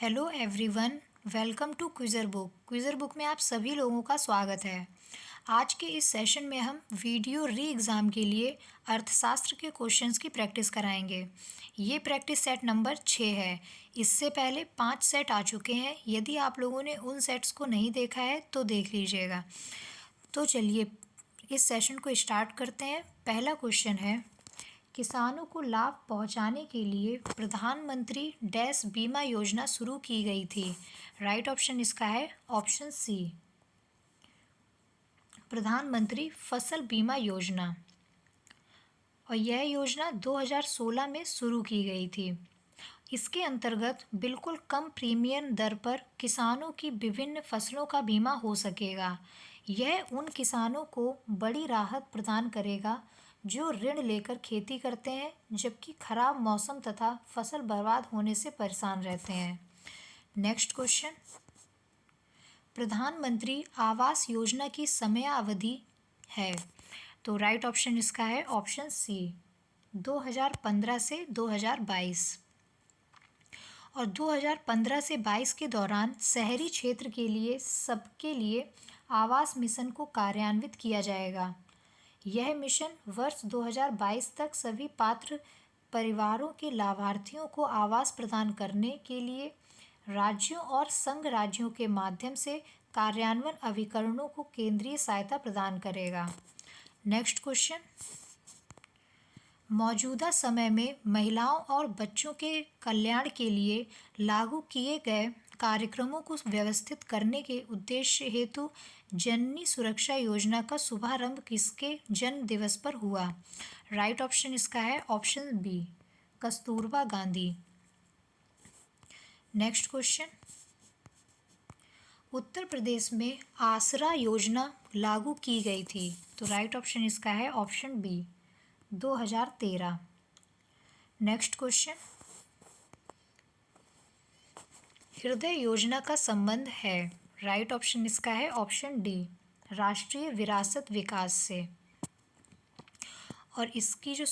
Hello everyone, welcome to Quizzer Book. Quizzer Book में आप सभी लोगों का स्वागत है। आज के इस सेशन में हम वीडियो री एग्ज़ाम के लिए अर्थशास्त्र के क्वेश्चंस की प्रैक्टिस कराएंगे। ये प्रैक्टिस सेट नंबर 6 है। इससे पहले 5 सेट आ चुके हैं। यदि आप लोगों ने उन सेट्स को नहीं देखा है तो देख लीजिएगा। तो चलिए इस सेशन को स्टार्ट करते हैं। पहला क्वेश्चन है, किसानों को लाभ पहुंचाने के लिए प्रधानमंत्री डैश बीमा योजना शुरू की गई थी। राइट ऑप्शन इसका है ऑप्शन सी, प्रधानमंत्री फसल बीमा योजना। और यह योजना 2016 में शुरू की गई थी। इसके अंतर्गत बिल्कुल कम प्रीमियम दर पर किसानों की विभिन्न फसलों का बीमा हो सकेगा। यह उन किसानों को बड़ी राहत प्रदान करेगा जो ऋण लेकर खेती करते हैं जबकि खराब मौसम तथा फसल बर्बाद होने से परेशान रहते हैं। नेक्स्ट क्वेश्चन, प्रधानमंत्री आवास योजना की समयावधि है। तो राइट ऑप्शन इसका है ऑप्शन सी, 2015 से 2022। और 2015 से 22 के दौरान शहरी क्षेत्र के लिए सबके लिए आवास मिशन को कार्यान्वित किया जाएगा। यह मिशन वर्ष 2022 तक सभी पात्र परिवारों के लाभार्थियों को आवास प्रदान करने के लिए राज्यों और संघ राज्यों के माध्यम से कार्यान्वयन अभिकरणों को केंद्रीय सहायता प्रदान करेगा। नेक्स्ट क्वेश्चन, मौजूदा समय में महिलाओं और बच्चों के कल्याण के लिए लागू किए गए कार्यक्रमों को व्यवस्थित करने के उद्देश्य हेतु जननी सुरक्षा योजना का शुभारंभ किसके जन्म दिवस पर हुआ। राइट ऑप्शन इसका है option B, Kasturba Gandhi. Next question, Uttar Pradesh में आसरा योजना लागू की गई थी। तो राइट ऑप्शन इसका है ऑप्शन बी, 2013। नेक्स्ट क्वेश्चन, हृदय योजना का संबंध है। राइट ऑप्शन इसका है ऑप्शन डी, राष्ट्रीय विरासत विकास से। और इसकी जो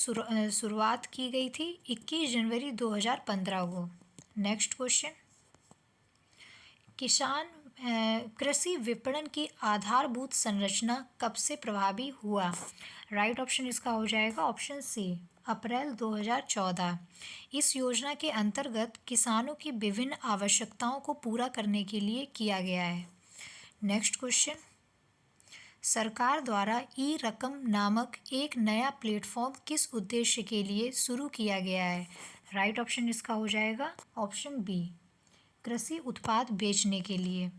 शुरुआत की गई थी 21 जनवरी 2015 को। नेक्स्ट क्वेश्चन, किसान कृषि विपणन की आधारभूत संरचना कब से प्रभावी हुआ। राइट ऑप्शन इसका हो जाएगा ऑप्शन सी, अप्रैल 2014। इस योजना के अंतर्गत किसानों की विभिन्न आवश्यकताओं को पूरा करने के लिए किया गया है। नेक्स्ट क्वेश्चन, सरकार द्वारा ई रकम नामक एक नया प्लेटफॉर्म किस उद्देश्य के लिए शुरू किया गया है। राइट ऑप्शन इसका हो जाएगा ऑप्शन बी, कृषि उत्पाद बेचने के लिए।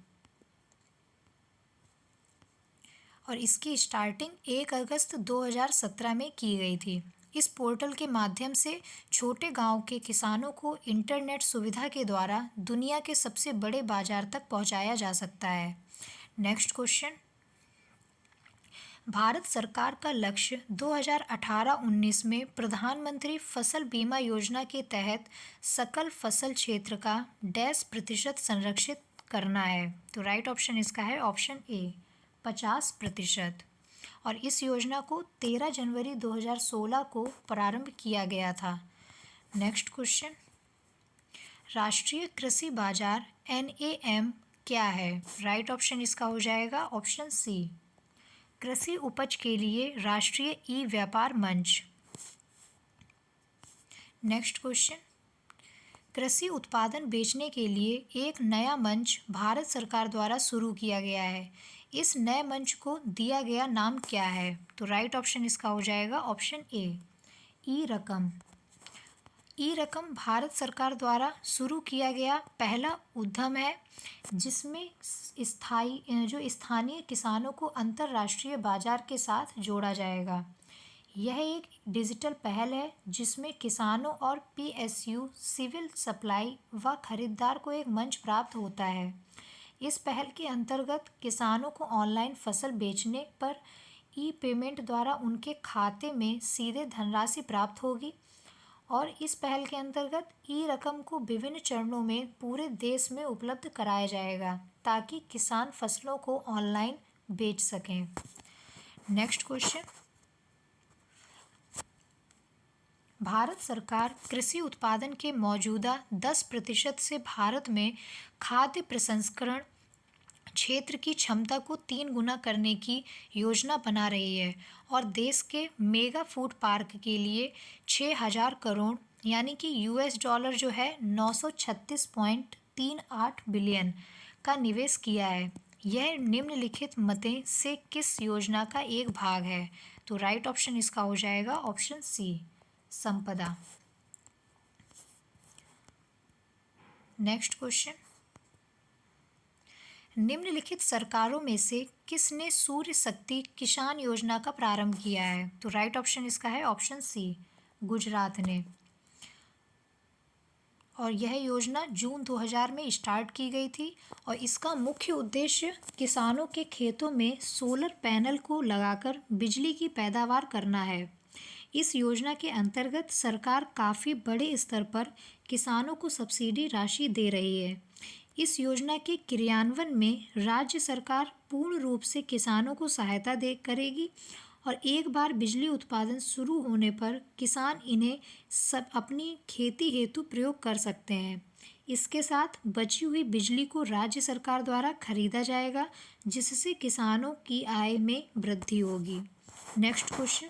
और इसकी स्टार्टिंग 1 अगस्त 2017 में की गई थी। इस पोर्टल के माध्यम से छोटे गांव के किसानों को इंटरनेट सुविधा के द्वारा दुनिया के सबसे बड़े बाजार तक पहुंचाया जा सकता है। नेक्स्ट क्वेश्चन, भारत सरकार का लक्ष्य 2018-19 में प्रधानमंत्री फसल बीमा योजना के तहत सकल फसल क्षेत्र का डैश प्रतिशत संरक्षित करना है। तो राइट ऑप्शन इसका है ऑप्शन ए, 50%। और इस योजना को 13 जनवरी 2016 को प्रारंभ किया गया था। नेक्स्ट क्वेश्चन, राष्ट्रीय कृषि बाजार NAM क्या है। राइट ऑप्शन इसका हो जाएगा ऑप्शन सी, कृषि उपज के लिए राष्ट्रीय ई व्यापार मंच। नेक्स्ट क्वेश्चन, कृषि उत्पादन बेचने के लिए एक नया मंच भारत सरकार द्वारा शुरू किया गया है। इस नए मंच को दिया गया नाम क्या है। तो राइट ऑप्शन इसका हो जाएगा ऑप्शन ए, ई रकम। ई रकम भारत सरकार द्वारा शुरू किया गया पहला उद्यम है जिसमें स्थानीय किसानों को अंतर्राष्ट्रीय बाजार के साथ जोड़ा जाएगा। यह एक डिजिटल पहल है जिसमें किसानों और PSU, सिविल सप्लाई व खरीदार को एक मंच प्राप्त होता है। इस पहल के अंतर्गत किसानों को ऑनलाइन फसल बेचने पर ई पेमेंट द्वारा उनके खाते में सीधे धनराशि प्राप्त होगी। और इस पहल के अंतर्गत ई रकम को विभिन्न चरणों में पूरे देश में उपलब्ध कराया जाएगा ताकि किसान फसलों को ऑनलाइन बेच सकें। नेक्स्ट क्वेश्चन, भारत सरकार कृषि उत्पादन के मौजूदा 10% से भारत में खाद्य प्रसंस्करण क्षेत्र की क्षमता को 3 गुना करने की योजना बना रही है और देश के मेगा फूड पार्क के लिए 6,000 करोड़ यानी कि $, जो है 936.38 बिलियन का निवेश किया है। यह निम्नलिखित मतें से किस योजना का एक भाग है? तो राइट ऑप्शन इसका हो जाएगा ऑप्शन सी, संपदा। नेक्स्ट क्वेश्चन, निम्नलिखित सरकारों में से किसने सूर्य शक्ति किसान योजना का प्रारंभ किया है? तो राइट ऑप्शन इसका है ऑप्शन सी, गुजरात ने। और यह योजना जून 2000 में स्टार्ट की गई थी और इसका मुख्य उद्देश्य किसानों के खेतों में सोलर पैनल को लगाकर बिजली की पैदावार करना है। इस योजना के अंतर्गत सरकार काफ़ी बड़े स्तर पर किसानों को सब्सिडी राशि दे रही है। इस योजना के क्रियान्वयन में राज्य सरकार पूर्ण रूप से किसानों को सहायता दे करेगी और एक बार बिजली उत्पादन शुरू होने पर किसान इन्हें सब अपनी खेती हेतु प्रयोग कर सकते हैं। इसके साथ बची हुई बिजली को राज्य सरकार द्वारा खरीदा जाएगा, जिससे किसानों की आय में वृद्धि होगी। नेक्स्ट क्वेश्चन,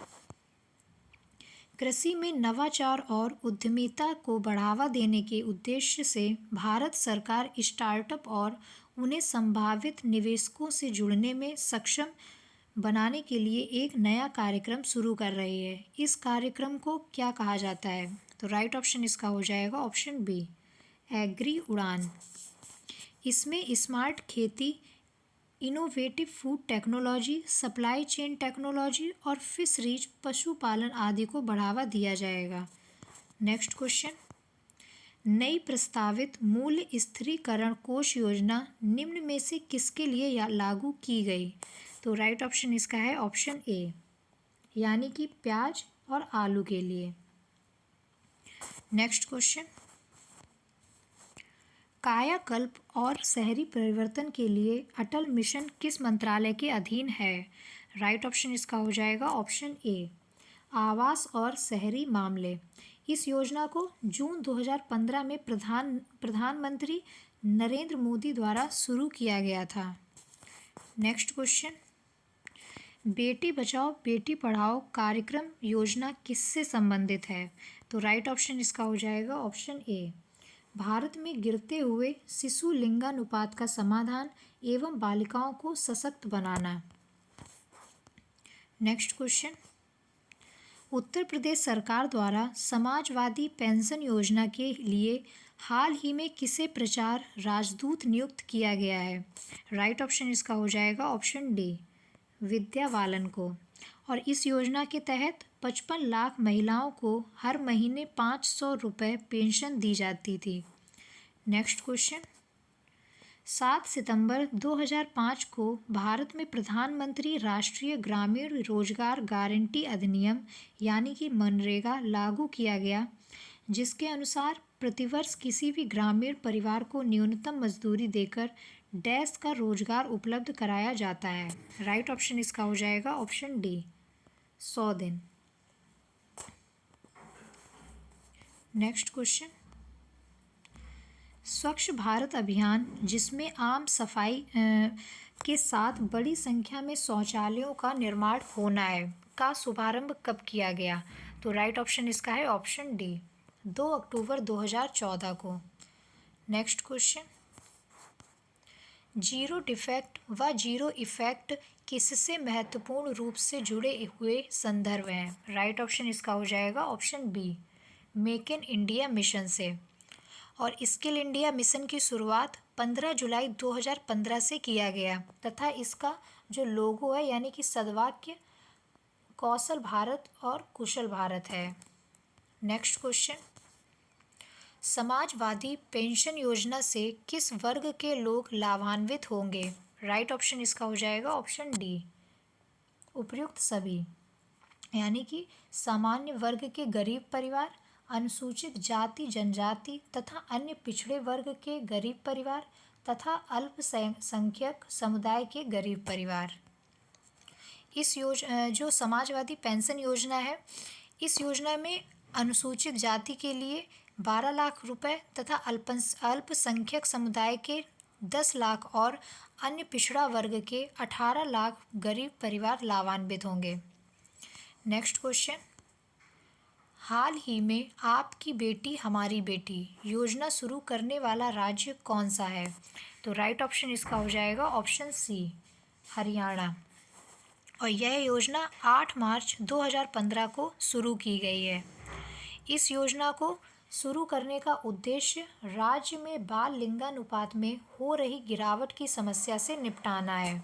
कृषि में नवाचार और उद्यमिता को बढ़ावा देने के उद्देश्य से भारत सरकार स्टार्टअप और उन्हें संभावित निवेशकों से जुड़ने में सक्षम बनाने के लिए एक नया कार्यक्रम शुरू कर रही है। इस कार्यक्रम को क्या कहा जाता है? तो राइट ऑप्शन इसका हो जाएगा ऑप्शन बी, एग्री उड़ान। इसमें स्मार्ट खेती, innovative food technology, supply chain technology और फिशरीज पशुपालन आदि को बढ़ावा दिया जाएगा। नेक्स्ट क्वेश्चन, नई प्रस्तावित मूल्य स्थिरीकरण कोष योजना निम्न में से किसके लिए लागू की गई? तो राइट ऑप्शन इसका है ऑप्शन ए, यानी कि प्याज और आलू के लिए। नेक्स्ट क्वेश्चन, कायाकल्प और शहरी परिवर्तन के लिए अटल मिशन किस मंत्रालय के अधीन है? राइट ऑप्शन इसका हो जाएगा ऑप्शन ए, आवास और शहरी मामले। इस योजना को जून 2015 में प्रधानमंत्री नरेंद्र मोदी द्वारा शुरू किया गया था। नेक्स्ट क्वेश्चन, बेटी बचाओ बेटी पढ़ाओ कार्यक्रम योजना किससे संबंधित है? तो राइट ऑप्शन इसका हो जाएगा ऑप्शन ए, भारत में गिरते हुए शिशु लिंगानुपात का समाधान एवं बालिकाओं को सशक्त बनाना। नेक्स्ट क्वेश्चन, उत्तर प्रदेश सरकार द्वारा समाजवादी पेंशन योजना के लिए हाल ही में किसे प्रचार राजदूत नियुक्त किया गया है? राइट ऑप्शन इसका हो जाएगा ऑप्शन डी, विद्या बालन को। और इस योजना के तहत 55 लाख महिलाओं को हर महीने 500 रुपये पेंशन दी जाती थी। नेक्स्ट क्वेश्चन, 7 सितंबर 2005 को भारत में प्रधानमंत्री राष्ट्रीय ग्रामीण रोजगार गारंटी अधिनियम यानी कि मनरेगा लागू किया गया, जिसके अनुसार प्रतिवर्ष किसी भी ग्रामीण परिवार को न्यूनतम मजदूरी देकर डैश का रोजगार उपलब्ध कराया जाता है। राइट ऑप्शन इसका हो जाएगा ऑप्शन डी, 100 दिन। नेक्स्ट क्वेश्चन, स्वच्छ भारत अभियान, जिसमें आम सफाई के साथ बड़ी संख्या में शौचालयों का निर्माण होना है, का शुभारंभ कब किया गया? तो राइट ऑप्शन इसका है ऑप्शन डी, 2 अक्टूबर 2014 को। नेक्स्ट क्वेश्चन, जीरो डिफेक्ट व जीरो इफेक्ट किससे महत्वपूर्ण रूप से जुड़े हुए संदर्भ हैं? राइट ऑप्शन इसका हो जाएगा option B, make in India mission से। और स्किल इंडिया मिशन की शुरुआत 15 जुलाई 2015 से किया गया तथा इसका जो लोगो है यानी कि सदवाक्य कौशल भारत और कुशल भारत है। नेक्स्ट क्वेश्चन, समाजवादी पेंशन योजना से किस वर्ग के लोग लाभान्वित होंगे? राइट ऑप्शन इसका हो जाएगा ऑप्शन डी, उपयुक्त सभी, यानी कि सामान्य वर्ग के गरीब परिवार, अनुसूचित जाति जनजाति तथा अन्य पिछड़े वर्ग के गरीब परिवार तथा अल्पसंख्यक समुदाय के गरीब परिवार। इस जो समाजवादी पेंशन योजना है, इस योजना में अनुसूचित जाति के लिए 12 लाख रुपए तथा अल्पसंख्यक समुदाय के 10 लाख और अन्य पिछड़ा वर्ग के 18 लाख गरीब परिवार लाभान्वित होंगे। नेक्स्ट क्वेश्चन, हाल ही में आपकी बेटी हमारी बेटी योजना शुरू करने वाला राज्य कौन सा है? तो राइट ऑप्शन इसका हो जाएगा ऑप्शन सी, हरियाणा। और यह योजना 8 मार्च 2015 को शुरू की गई है। इस योजना को शुरू करने का उद्देश्य राज्य में बाल लिंगानुपात में हो रही गिरावट की समस्या से निपटाना है।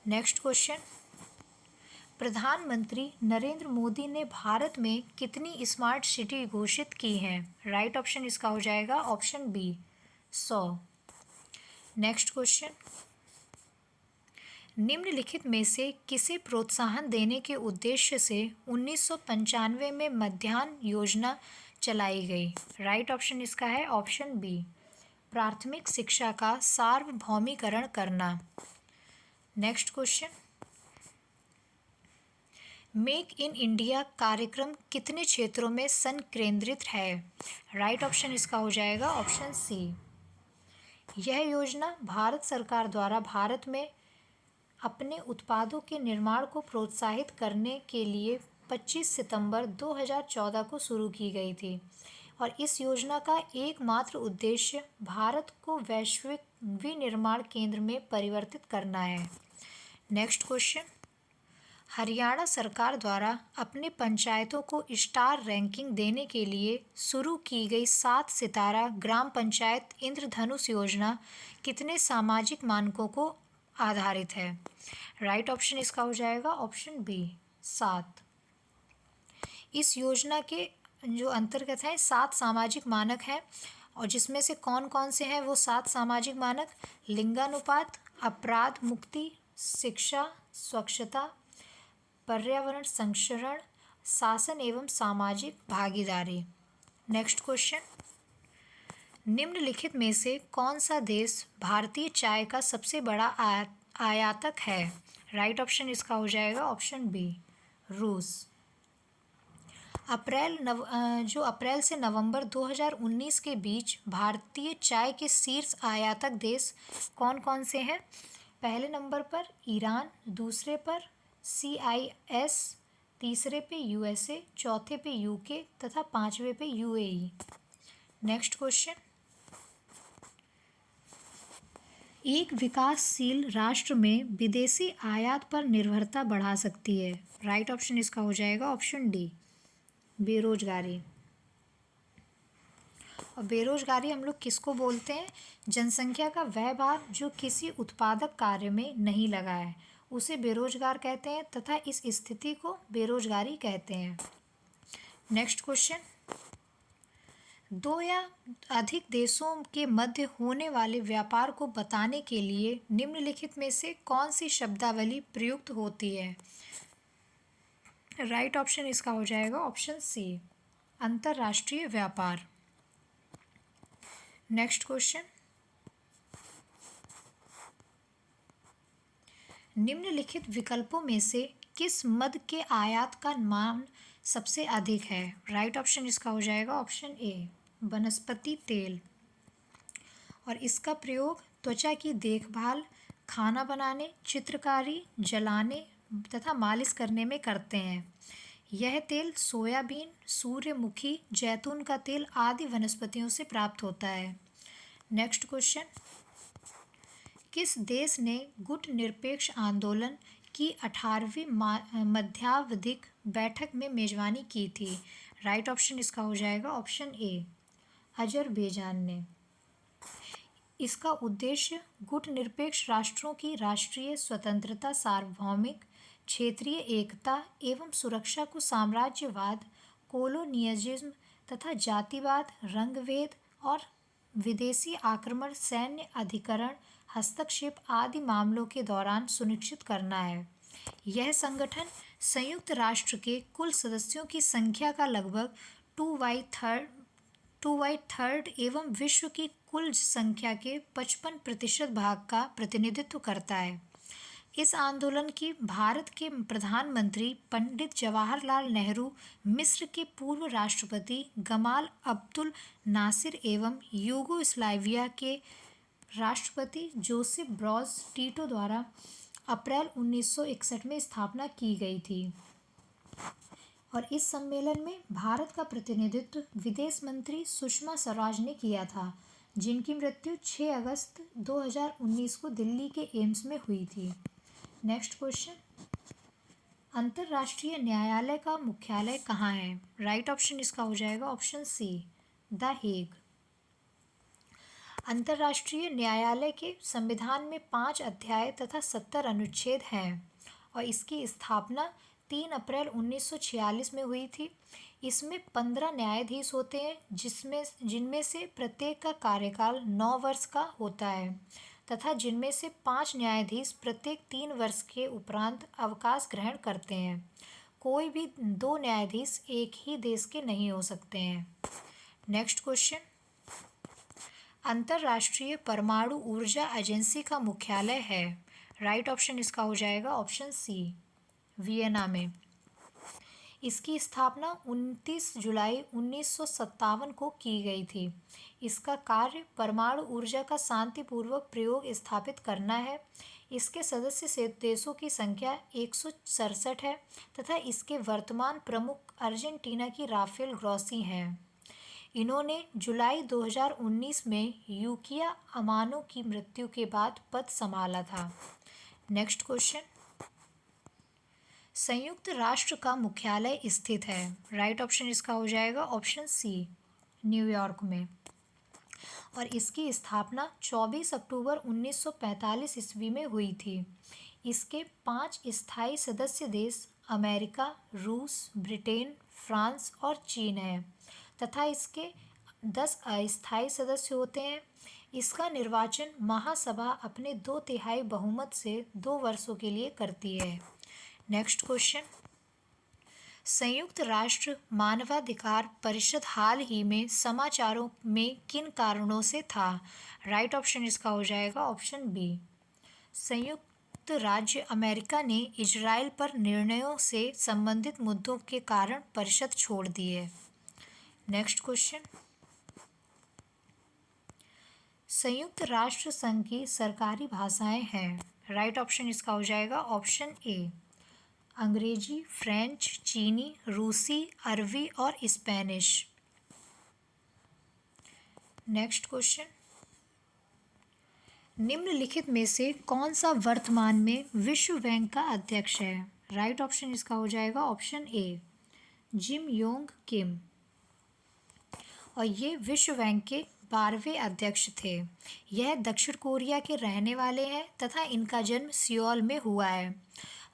नेक्स्ट क्वेश्चन, प्रधानमंत्री नरेंद्र मोदी ने भारत में कितनी स्मार्ट सिटी घोषित की हैं? राइट ऑप्शन इसका हो जाएगा ऑप्शन बी, 100। नेक्स्ट क्वेश्चन, निम्नलिखित में से किसे प्रोत्साहन देने के उद्देश्य से 1995 में मध्याह्न योजना चलाई गई? राइट ऑप्शन इसका है ऑप्शन बी, प्राथमिक शिक्षा का सार्वभौमिकरण करना। Next question, make in India कार्यक्रम कितने क्षेत्रों में संकेंद्रित है? राइट ऑप्शन इसका हो जाएगा ऑप्शन सी। यह योजना भारत सरकार द्वारा भारत में अपने उत्पादों के निर्माण को प्रोत्साहित करने के लिए 25 सितंबर 2014 को शुरू की गई थी और इस योजना का एकमात्र उद्देश्य भारत को वैश्विक विनिर्माण केंद्र में परिवर्तित करना है। नेक्स्ट क्वेश्चन, हरियाणा सरकार द्वारा अपने पंचायतों को स्टार रैंकिंग देने के लिए शुरू की गई 7 सितारा ग्राम पंचायत इंद्रधनुष योजना कितने सामाजिक मानकों को आधारित है? राइट ऑप्शन इसका हो जाएगा ऑप्शन बी, 7। इस योजना के जो अंतर्गत हैं 7 सामाजिक मानक हैं और जिसमें से कौन कौन से हैं वो 7 सामाजिक मानक: लिंगानुपात, अपराध मुक्ति, शिक्षा, स्वच्छता, पर्यावरण संरक्षण, शासन एवं सामाजिक भागीदारी। नेक्स्ट क्वेश्चन, निम्नलिखित में से कौन सा देश भारतीय चाय का सबसे बड़ा आयातक है? राइट ऑप्शन इसका हो जाएगा ऑप्शन बी, रूस। अप्रैल से नवंबर 2019 के बीच भारतीय चाय के शीर्ष आयातक देश कौन कौन से हैं? पहले नंबर पर ईरान, दूसरे पर CIS, तीसरे पे USA, चौथे पे UK तथा 5वें पे UAE। नेक्स्ट क्वेश्चन, एक विकासशील राष्ट्र में विदेशी आयात पर निर्भरता बढ़ा सकती है। राइट ऑप्शन इसका हो जाएगा ऑप्शन डी, बेरोजगारी। और बेरोजगारी हम लोग किसको बोलते हैं? जनसंख्या का वह भाग जो किसी उत्पादक कार्य में नहीं लगा है उसे बेरोजगार कहते हैं तथा इस स्थिति को बेरोजगारी कहते हैं। नेक्स्ट क्वेश्चन, 2 या अधिक देशों के मध्य होने वाले व्यापार को बताने के लिए निम्नलिखित में से कौन सी शब्दावली प्रयुक्त होती है? राइट ऑप्शन इसका हो जाएगा ऑप्शन सी, अंतर्राष्ट्रीय व्यापार। नेक्स्ट क्वेश्चन, निम्नलिखित विकल्पों में से किस मद के आयात का मान सबसे अधिक है? राइट ऑप्शन इसका हो जाएगा ऑप्शन ए, वनस्पति तेल। और इसका प्रयोग त्वचा की देखभाल, खाना बनाने, चित्रकारी, जलाने तथा मालिश करने में करते हैं। यह तेल सोयाबीन, सूर्यमुखी, जैतून का तेल आदि वनस्पतियों से प्राप्त होता है। नेक्स्ट क्वेश्चन, किस देश ने गुट निरपेक्ष आंदोलन की 18वीं मध्यावधिक बैठक में मेजबानी की थी? राइट ऑप्शन इसका हो जाएगा ऑप्शन ए, अजरबैजान ने। इसका उद्देश्य गुट निरपेक्ष राष्ट्रों की राष्ट्रीय स्वतंत्रता, सार्वभौमिक क्षेत्रीय एकता एवं सुरक्षा को साम्राज्यवाद, कोलोनियलिज्म तथा जातिवाद, रंगभेद और विदेशी आक्रमण, सैन्य अधिकरण, हस्तक्षेप आदि मामलों के दौरान सुनिश्चित करना है। यह संगठन संयुक्त राष्ट्र के कुल सदस्यों की संख्या का लगभग 2/3 एवं विश्व की कुल संख्या के 55% भाग का प्रतिनिधित्व करता है। इस आंदोलन की भारत के प्रधानमंत्री पंडित जवाहरलाल नेहरू, मिस्र के पूर्व राष्ट्रपति गमाल अब्दुल नासिर एवं यूगोस्लाविया के राष्ट्रपति जोसेफ ब्रोज टीटो द्वारा अप्रैल 1961 में स्थापना की गई थी। और इस सम्मेलन में भारत का प्रतिनिधित्व विदेश मंत्री सुषमा स्वराज ने किया था, जिनकी मृत्यु 6 अगस्त 2019 को दिल्ली के एम्स में हुई थी। नेक्स्ट क्वेश्चन, अंतर्राष्ट्रीय न्यायालय का मुख्यालय कहाँ है? राइट ऑप्शन इसका हो जाएगा ऑप्शन सी, द हेग। अंतर्राष्ट्रीय न्यायालय के संविधान में 5 अध्याय तथा 70 अनुच्छेद हैं और इसकी स्थापना 3 अप्रैल 1946 में हुई थी। इसमें 15 न्यायाधीश होते हैं, जिनमें से प्रत्येक का कार्यकाल 9 वर्ष का होता है तथा जिनमें से 5 न्यायाधीश प्रत्येक 3 वर्ष के उपरांत अवकाश ग्रहण करते हैं। कोई भी 2 न्यायाधीश एक ही देश के नहीं हो सकते हैं। नेक्स्ट क्वेश्चन, अंतर्राष्ट्रीय परमाणु ऊर्जा एजेंसी का मुख्यालय है? राइट ऑप्शन इसका हो जाएगा ऑप्शन सी, वियना में। इसकी स्थापना 29 जुलाई 1957 को की गई थी। इसका कार्य परमाणु ऊर्जा का शांतिपूर्वक प्रयोग स्थापित करना है। इसके सदस्य देशों की संख्या 167 है तथा इसके वर्तमान प्रमुख अर्जेंटीना की राफेल ग्रोसी हैं। इन्होंने जुलाई 2019 में यूकिया अमानो की मृत्यु के बाद पद संभाला था। नेक्स्ट क्वेश्चन, संयुक्त राष्ट्र का मुख्यालय स्थित है? राइट ऑप्शन इसका हो जाएगा ऑप्शन सी, न्यूयॉर्क में। और इसकी स्थापना 24 अक्टूबर 1945 ईस्वी में हुई थी। इसके 5 स्थायी सदस्य देश अमेरिका, रूस, ब्रिटेन, फ्रांस और चीन है तथा इसके 10 अस्थायी सदस्य होते हैं। इसका निर्वाचन महासभा अपने 2/3 बहुमत से 2 वर्षों के लिए करती है। नेक्स्ट क्वेश्चन, संयुक्त राष्ट्र मानवाधिकार परिषद हाल ही में समाचारों में किन कारणों से था? राइट ऑप्शन इसका हो जाएगा ऑप्शन बी, संयुक्त राज्य अमेरिका ने इजराइल पर निर्णयों से संबंधित मुद्दों के कारण परिषद छोड़ दी है। नेक्स्ट क्वेश्चन, संयुक्त राष्ट्र संघ की सरकारी भाषाएं हैं? राइट ऑप्शन इसका हो जाएगा ऑप्शन ए, अंग्रेजी, फ्रेंच, चीनी, रूसी, अरबी और स्पेनिश। नेक्स्ट क्वेश्चन, निम्नलिखित में से कौन सा वर्तमान में विश्व बैंक का अध्यक्ष है? राइट ऑप्शन इसका हो जाएगा option A, Jim Yong Kim. और ये विश्व बैंक के 12वें अध्यक्ष थे। यह दक्षिण कोरिया के रहने वाले हैं तथा इनका जन्म सियोल में हुआ है।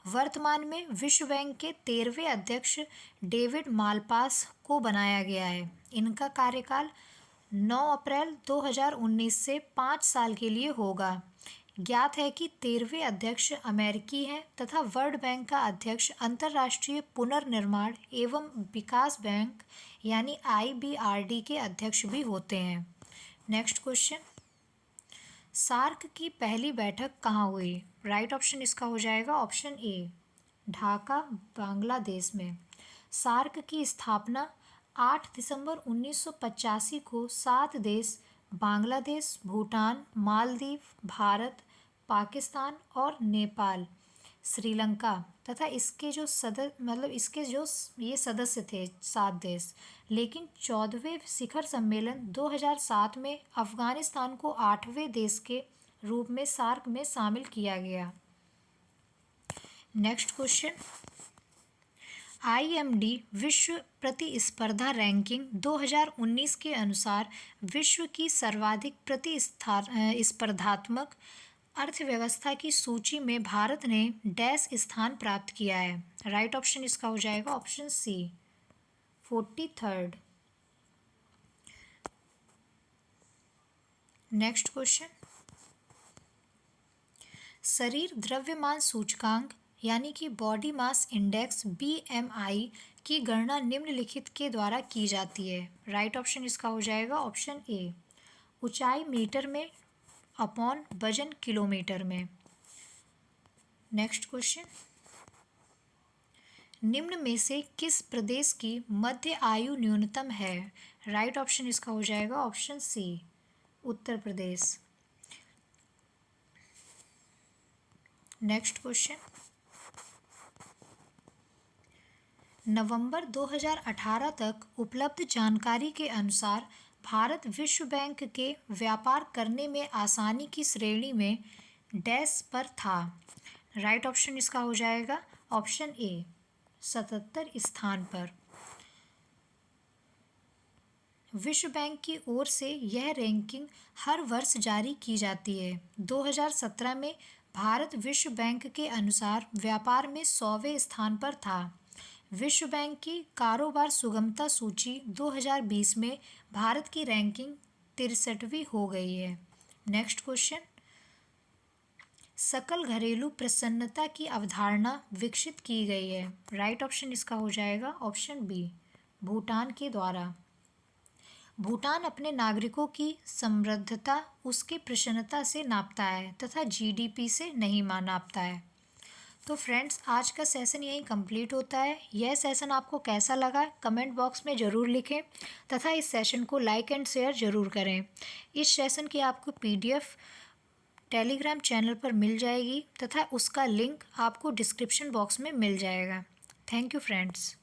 वर्तमान में विश्व बैंक के 13वें अध्यक्ष डेविड मालपास को बनाया गया है। इनका कार्यकाल 9 अप्रैल 2019 से 5 साल के लिए होगा। ज्ञात है कि 13वें अध्यक्ष अमेरिकी हैं तथा वर्ल्ड बैंक का अध्यक्ष अंतर्राष्ट्रीय पुनर्निर्माण एवं विकास बैंक यानी IBRD के अध्यक्ष भी होते हैं। नेक्स्ट क्वेश्चन, सार्क की पहली बैठक कहाँ हुई? राइट ऑप्शन इसका हो जाएगा ऑप्शन ए, ढाका, बांग्लादेश में। सार्क की स्थापना 8 दिसंबर 1985 को 7 देश बांग्लादेश, भूटान, मालदीव, भारत, पाकिस्तान और नेपाल, श्रीलंका तथा इसके जो ये सदस्य थे 7 देश। लेकिन 14वें शिखर सम्मेलन 2007 में अफगानिस्तान को 8वें देश के रूप में सार्क में शामिल किया गया। नेक्स्ट क्वेश्चन, IMD विश्व प्रतिस्पर्धा रैंकिंग 2019 के अनुसार विश्व की सर्वाधिक प्रतिस्पर्धात्मक अर्थव्यवस्था की सूची में भारत ने डैश स्थान प्राप्त किया है? राइट ऑप्शन इसका हो जाएगा option C, 43rd। Next question, शरीर द्रव्यमान सूचकांक यानी कि बॉडी मास इंडेक्स BMI की गणना निम्नलिखित के द्वारा की जाती है। राइट ऑप्शन इसका हो जाएगा ऑप्शन ए, ऊंचाई मीटर में अपॉन वजन किलोमीटर में। नेक्स्ट क्वेश्चन, निम्न में से किस प्रदेश की मध्य आयु न्यूनतम है? राइट ऑप्शन इसका हो जाएगा option C, Uttar Pradesh. Next question, नवंबर 2018 तक उपलब्ध जानकारी के अनुसार भारत विश्व बैंक के व्यापार करने में आसानी की श्रेणी में डैश पर था? राइट ऑप्शन इसका हो जाएगा ऑप्शन ए, 77 स्थान पर। विश्व बैंक की ओर से यह रैंकिंग हर वर्ष जारी की जाती है। 2017 में भारत विश्व बैंक के अनुसार व्यापार में 100वें स्थान पर था। विश्व बैंक की कारोबार सुगमता सूची 2020 में भारत की रैंकिंग 63वीं हो गई है। नेक्स्ट क्वेश्चन, सकल घरेलू प्रसन्नता की अवधारणा विकसित की गई है? राइट ऑप्शन इसका हो जाएगा ऑप्शन बी, भूटान के द्वारा। भूटान अपने नागरिकों की समृद्धता उसकी प्रसन्नता से नापता है तथा जीडीपी से नहीं नापता है। तो फ्रेंड्स, आज का सेशन यहीं कंप्लीट होता है। यह सेशन आपको कैसा लगा कमेंट बॉक्स में ज़रूर लिखें तथा इस सेशन को लाइक एंड शेयर ज़रूर करें। इस सेशन की आपको पीडीएफ टेलीग्राम चैनल पर मिल जाएगी तथा उसका लिंक आपको डिस्क्रिप्शन बॉक्स में मिल जाएगा। Thank you friends.